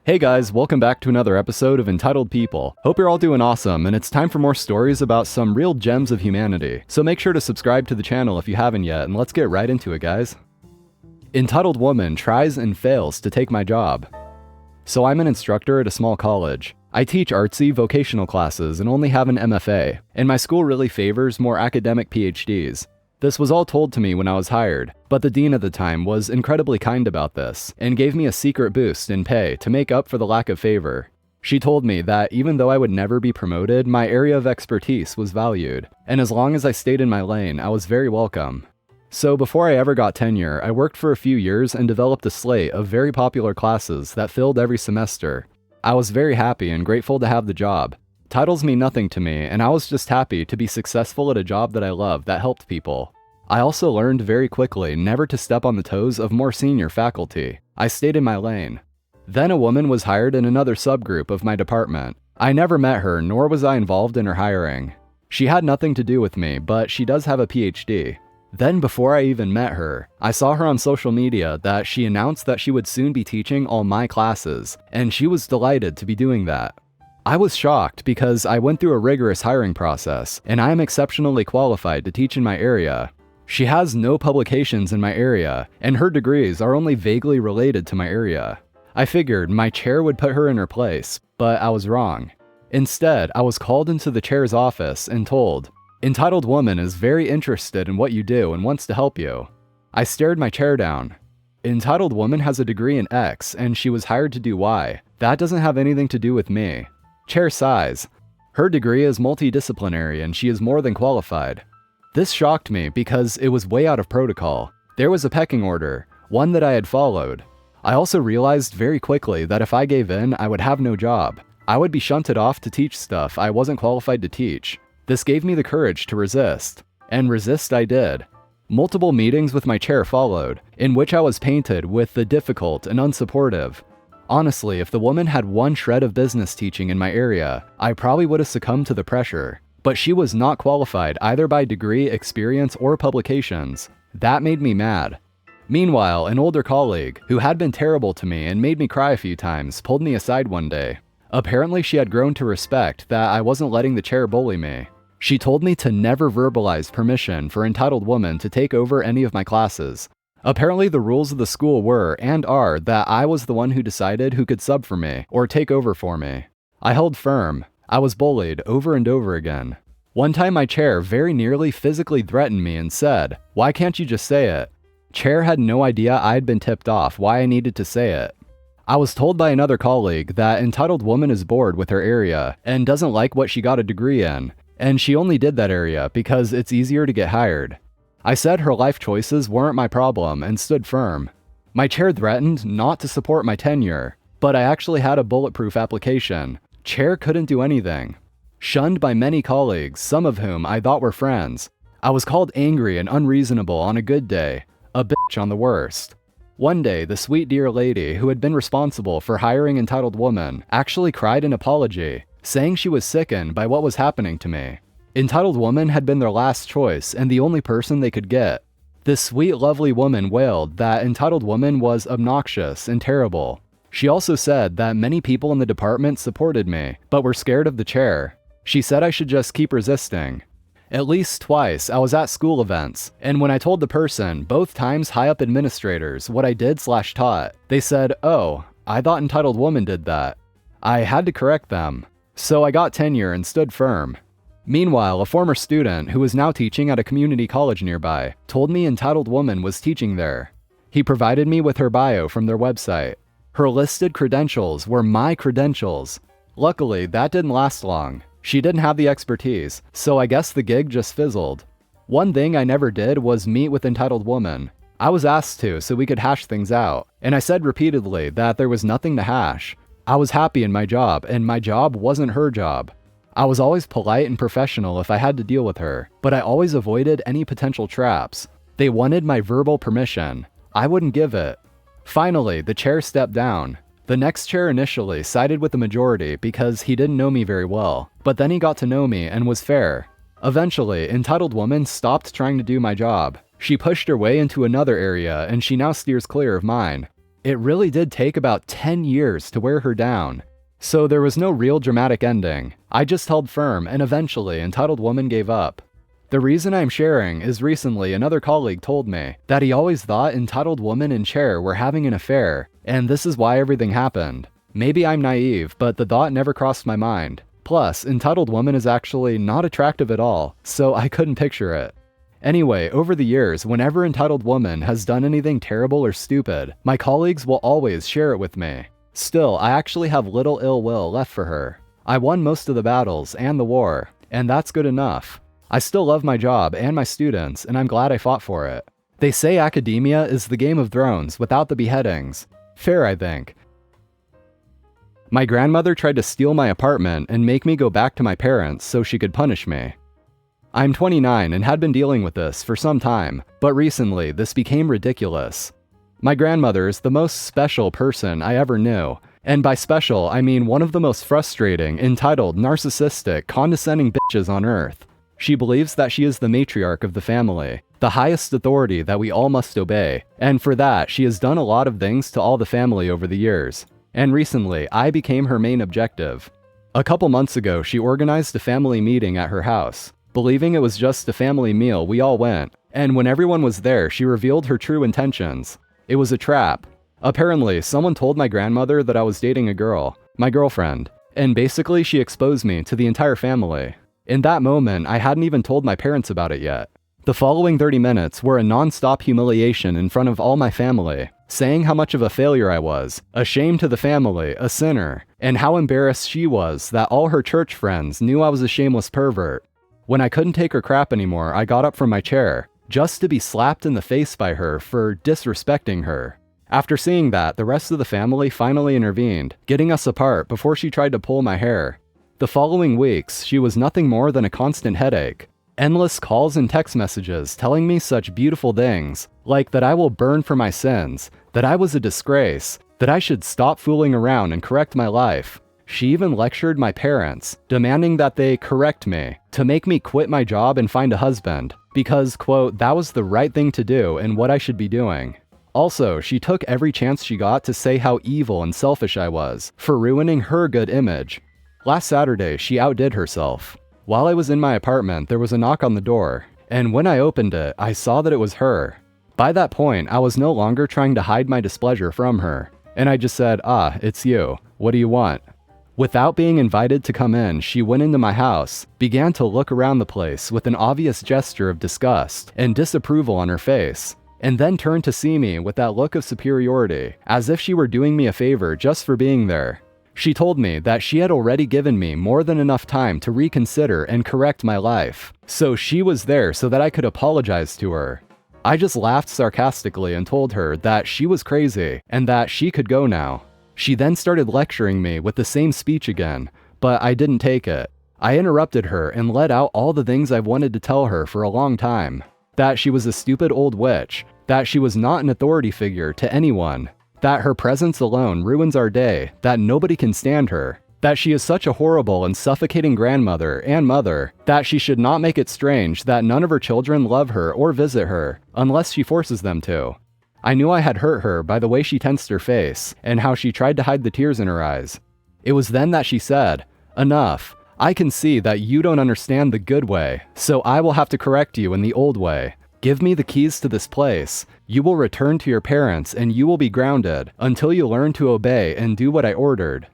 Hey guys, welcome back to another episode of Entitled People. Hope you're all doing awesome, and it's time for more stories about some real gems of humanity. So make sure to subscribe to the channel if you haven't yet, and let's get right into it, guys. Entitled woman tries and fails to take my job. So I'm an instructor at a small college. I teach artsy vocational classes and only have an MFA, and my school really favors more academic PhDs. This was all told to me when I was hired, but the dean at the time was incredibly kind about this and gave me a secret boost in pay to make up for the lack of favor. She told me that even though I would never be promoted, my area of expertise was valued, and as long as I stayed in my lane, I was very welcome. So before I ever got tenure, I worked for a few years and developed a slate of very popular classes that filled every semester. I was very happy and grateful to have the job. Titles mean nothing to me, and I was just happy to be successful at a job that I love that helped people. I also learned very quickly never to step on the toes of more senior faculty. I stayed in my lane. Then a woman was hired in another subgroup of my department. I never met her, nor was I involved in her hiring. She had nothing to do with me, but she does have a PhD. Then before I even met her, I saw her on social media that she announced that she would soon be teaching all my classes, and she was delighted to be doing that. I was shocked because I went through a rigorous hiring process, and I am exceptionally qualified to teach in my area. She has no publications in my area, and her degrees are only vaguely related to my area. I figured my chair would put her in her place, but I was wrong. Instead, I was called into the chair's office and told, "Entitled woman is very interested in what you do and wants to help you." I stared my chair down. Entitled woman has a degree in X, and she was hired to do Y. That doesn't have anything to do with me. Chair sighs. Her degree is multidisciplinary and she is more than qualified. This shocked me because it was way out of protocol. There was a pecking order, one that I had followed. I also realized very quickly that if I gave in, I would have no job. I would be shunted off to teach stuff I wasn't qualified to teach. This gave me the courage to resist. And resist I did. Multiple meetings with my chair followed, in which I was painted with the difficult and unsupportive. Honestly, if the woman had one shred of business teaching in my area, I probably would have succumbed to the pressure. But she was not qualified either by degree, experience, or publications. That made me mad. Meanwhile, an older colleague, who had been terrible to me and made me cry a few times, pulled me aside one day. Apparently she had grown to respect that I wasn't letting the chair bully me. She told me to never verbalize permission for entitled woman to take over any of my classes. Apparently the rules of the school were, and are, that I was the one who decided who could sub for me, or take over for me. I held firm. I was bullied over and over again. One time my chair very nearly physically threatened me and said, "Why can't you just say it?" Chair had no idea I'd been tipped off why I needed to say it. I was told by another colleague that entitled woman is bored with her area and doesn't like what she got a degree in, and she only did that area because it's easier to get hired. I said her life choices weren't my problem and stood firm. My chair threatened not to support my tenure, but I actually had a bulletproof application. Chair couldn't do anything. Shunned by many colleagues, some of whom I thought were friends. I was called angry and unreasonable on a good day, a bitch on the worst. One day, the sweet dear lady who had been responsible for hiring entitled woman actually cried an apology, saying she was sickened by what was happening to me. Entitled woman had been their last choice and the only person they could get. This sweet, lovely woman wailed that entitled woman was obnoxious and terrible. She also said that many people in the department supported me, but were scared of the chair. She said I should just keep resisting. At least twice, I was at school events, and when I told the person, both times high-up administrators, what I did/taught, they said, "Oh, I thought entitled woman did that." I had to correct them. So I got tenure and stood firm. Meanwhile, a former student who was now teaching at a community college nearby told me entitled woman was teaching there. He provided me with her bio from their website. Her listed credentials were my credentials. Luckily, that didn't last long. She didn't have the expertise, so I guess the gig just fizzled. One thing I never did was meet with entitled woman. I was asked to so we could hash things out, and I said repeatedly that there was nothing to hash. I was happy in my job, and my job wasn't her job. I was always polite and professional if I had to deal with her, but I always avoided any potential traps. They wanted my verbal permission. I wouldn't give it. Finally, the chair stepped down. The next chair initially sided with the majority because he didn't know me very well, but then he got to know me and was fair. Eventually, entitled woman stopped trying to do my job. She pushed her way into another area and she now steers clear of mine. it really did take about 10 years to wear her down. So there was no real dramatic ending. I just held firm, and eventually Entitled Woman gave up. The reason I'm sharing is recently another colleague told me that he always thought Entitled Woman and Chair were having an affair, and this is why everything happened. Maybe I'm naive, but the thought never crossed my mind. Plus, Entitled Woman is actually not attractive at all, so I couldn't picture it. Anyway, over the years, whenever Entitled Woman has done anything terrible or stupid, my colleagues will always share it with me. Still, I actually have little ill will left for her. I won most of the battles and the war, and that's good enough. I still love my job and my students, and I'm glad I fought for it. They say academia is the Game of Thrones without the beheadings. Fair, I think. My grandmother tried to steal my apartment and make me go back to my parents so she could punish me. I'm 29 and had been dealing with this for some time, but recently this became ridiculous. My grandmother is the most special person I ever knew, and by special I mean one of the most frustrating, entitled, narcissistic, condescending bitches on earth. She believes that she is the matriarch of the family, the highest authority that we all must obey, and for that she has done a lot of things to all the family over the years. And recently, I became her main objective. A couple months ago, she organized a family meeting at her house. Believing it was just a family meal, we all went, and when everyone was there, she revealed her true intentions. It was a trap. Apparently, someone told my grandmother that I was dating a girl, my girlfriend, and basically she exposed me to the entire family. In that moment, I hadn't even told my parents about it yet. The following 30 minutes were a non-stop humiliation in front of all my family, saying how much of a failure I was, a shame to the family, a sinner, and how embarrassed she was that all her church friends knew I was a shameless pervert. When I couldn't take her crap anymore, I got up from my chair, just to be slapped in the face by her for disrespecting her. After seeing that, the rest of the family finally intervened, getting us apart before she tried to pull my hair. The following weeks, she was nothing more than a constant headache. Endless calls and text messages telling me such beautiful things, like that I will burn for my sins, that I was a disgrace, that I should stop fooling around and correct my life. She even lectured my parents, demanding that they correct me, to make me quit my job and find a husband, because, quote, that was the right thing to do and what I should be doing. Also, she took every chance she got to say how evil and selfish I was, for ruining her good image. Last Saturday, she outdid herself. While I was in my apartment, there was a knock on the door, and when I opened it, I saw that it was her. By that point, I was no longer trying to hide my displeasure from her, and I just said, it's you. What do you want? Without being invited to come in, she went into my house, began to look around the place with an obvious gesture of disgust and disapproval on her face, and then turned to see me with that look of superiority, as if she were doing me a favor just for being there. She told me that she had already given me more than enough time to reconsider and correct my life, so she was there so that I could apologize to her. I just laughed sarcastically and told her that she was crazy and that she could go now. She then started lecturing me with the same speech again, but I didn't take it. I interrupted her and let out all the things I've wanted to tell her for a long time. That she was a stupid old witch, that she was not an authority figure to anyone, that her presence alone ruins our day, that nobody can stand her, that she is such a horrible and suffocating grandmother and mother, that she should not make it strange that none of her children love her or visit her, unless she forces them to. I knew I had hurt her by the way she tensed her face, and how she tried to hide the tears in her eyes. It was then that she said, "Enough. I can see that you don't understand the good way, so I will have to correct you in the old way. Give me the keys to this place. You will return to your parents and you will be grounded until you learn to obey and do what I ordered."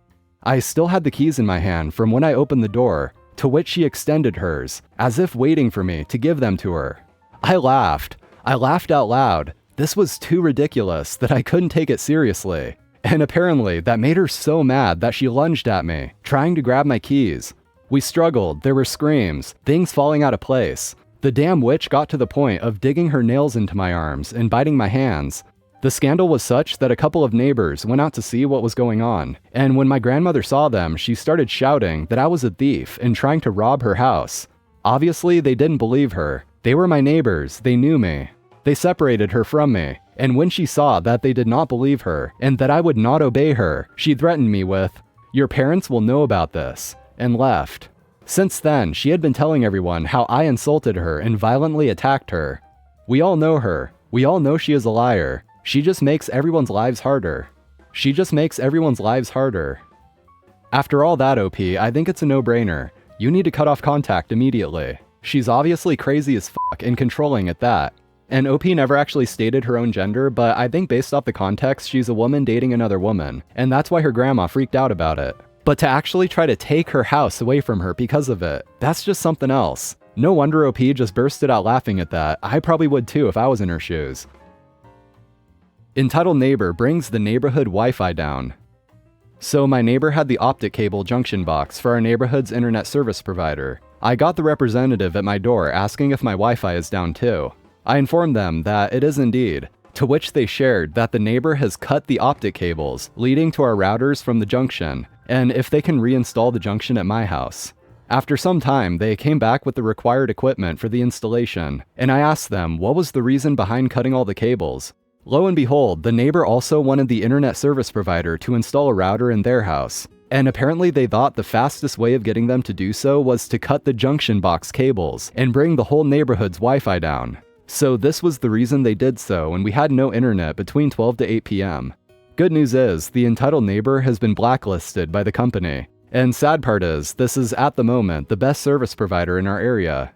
I still had the keys in my hand from when I opened the door, to which she extended hers, as if waiting for me to give them to her. I laughed. I laughed out loud. This was too ridiculous that I couldn't take it seriously. And apparently that made her so mad that she lunged at me, trying to grab my keys. We struggled, there were screams, things falling out of place. The damn witch got to the point of digging her nails into my arms and biting my hands. The scandal was such that a couple of neighbors went out to see what was going on, and when my grandmother saw them, she started shouting that I was a thief and trying to rob her house. Obviously, they didn't believe her. They were my neighbors, they knew me. They separated her from me, and when she saw that they did not believe her and that I would not obey her, she threatened me with, "Your parents will know about this," and left. Since then, she had been telling everyone how I insulted her and violently attacked her. We all know her. We all know she is a liar. She just makes everyone's lives harder. She just makes everyone's lives harder. After all that, OP, I think it's a no-brainer. You need to cut off contact immediately. She's obviously crazy as fuck and controlling at that. And OP never actually stated her own gender, but I think based off the context, she's a woman dating another woman, and that's why her grandma freaked out about it. But to actually try to take her house away from her because of it, that's just something else. No wonder OP just bursted out laughing at that. I probably would too if I was in her shoes. Entitled neighbor brings the neighborhood Wi-Fi down. So my neighbor had the optic cable junction box for our neighborhood's internet service provider. I got the representative at my door asking if my Wi-Fi is down too. I informed them that it is indeed, to which they shared that the neighbor has cut the optic cables leading to our routers from the junction, and if they can reinstall the junction at my house. After some time, they came back with the required equipment for the installation, and I asked them what was the reason behind cutting all the cables. Lo and behold, the neighbor also wanted the internet service provider to install a router in their house, and apparently they thought the fastest way of getting them to do so was to cut the junction box cables and bring the whole neighborhood's Wi-Fi down. So this was the reason they did so, and we had no internet between 12 to 8 p.m. Good news is, the entitled neighbor has been blacklisted by the company. And sad part is, this is at the moment the best service provider in our area.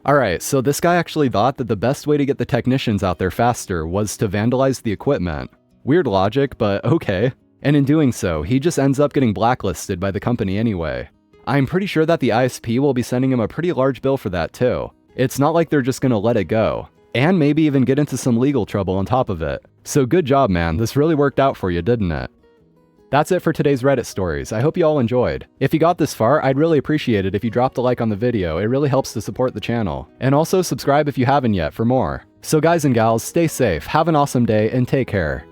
Alright, so this guy actually thought that the best way to get the technicians out there faster was to vandalize the equipment. Weird logic, but okay. And in doing so, he just ends up getting blacklisted by the company anyway. I'm pretty sure that the ISP will be sending him a pretty large bill for that too. It's not like they're just gonna let it go. And maybe even get into some legal trouble on top of it. So good job, man. This really worked out for you, didn't it? That's it for today's Reddit stories. I hope you all enjoyed. If you got this far, I'd really appreciate it if you dropped a like on the video. It really helps to support the channel. And also subscribe if you haven't yet for more. So guys and gals, stay safe, have an awesome day, and take care.